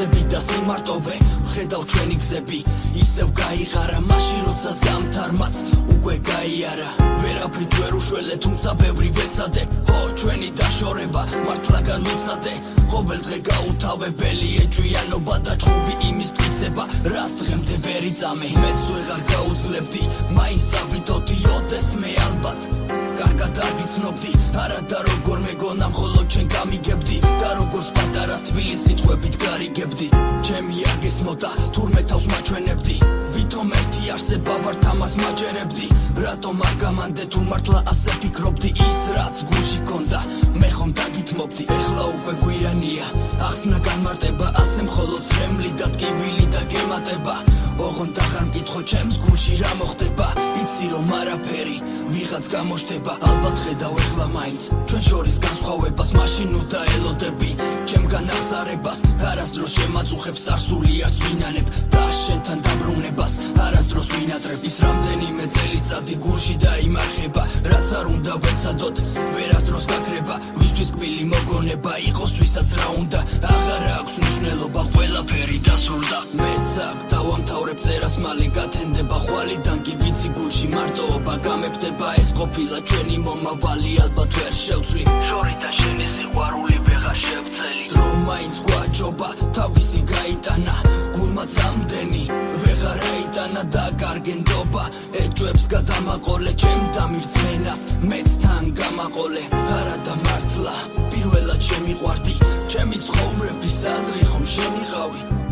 ხმები და სიმარტოვე ხედავ ჩვენი გზები ისევ გაიღარა მაშინ როცა ზამთარმაც უკვე გაიარა ვერაფრით ვერ უშველე თუმცა ბევრი ვეცადე ხო ჩვენი დაშორება მართლაგან ვიცადე ყოველ დღე გაუთავებელი ეჭვიანობა და ჭუბი იმის მტკიცება რას დღემდე ვერ იწამე მეც ვეღარ გაუძლებდი მაინც წავიდოდიოდეს მე ალბათ კარგად არ გიცნობდი არა და როგორ მეგონა მხოლოდ ჩვენ გამიგებდი და როგორც პატარას თბილი სიტყვებით გარიგებდი ჩემი არ გესმოდა თურმე თავს მაჩვენებდი ვითომ ერთი არსება ვართ ამას მაჯერებდი რატომ არ გამანდე თუ მართლა ასე ფიქრობდი ის რაც გულში ქონდა მე ხომ დაგითმობდი ეხლა უკვე გვიანია ახსნა განმარტება ასე მხოლოდ ცრემლი და ტკივილი და გემატება ოღონდ აღარ მკითხო ჩემს გულში რა მოხდება იცი რომ არაფერი ვიღაც გამოშდება ალბათ ხედავ ეხლა მაინც ჩვენ შორის განსხვავებას მაშინ უდაელოდები ჩემგან აღზარებას არასდროს შემაწუხებს წარსული არც ვინანებ და შენთან დაბრუნებას არასდროს ვინატრებ ის რამდენიმე წელიწადი გულში დაიმარხება რაც არ უნდა ვეცადოთ ვერასდროს გაქრება ვისთვის კბილი მოგონება იყოს ვისაც რა უნდა აღარ აქვს მნიშვნელობა ყველაფერი დასრულდა მეც აქ დავამთავრებ წერას მალე გათენდება ხვალიდან კი ვიცი გულში მარტოობა გამეფდება ეს ყოფილა ჩვენი მომავალი ალბათ ვერ შევცვლი შორიდან შენი სიყვარული ვეღარ შევცელი დრო მაინც გვაჯობა თავისი გაიტანა გულმა წამდენი ვეღარ აიტანა და გარგენდობა ეჭვებს გადამაყოლე ჩემ დამირწმენას მეც თან გამაყოლე არა და მართლა პირველად შემიყვარდი ჩემი ცხოვრების აზრი ხომ შენიღავი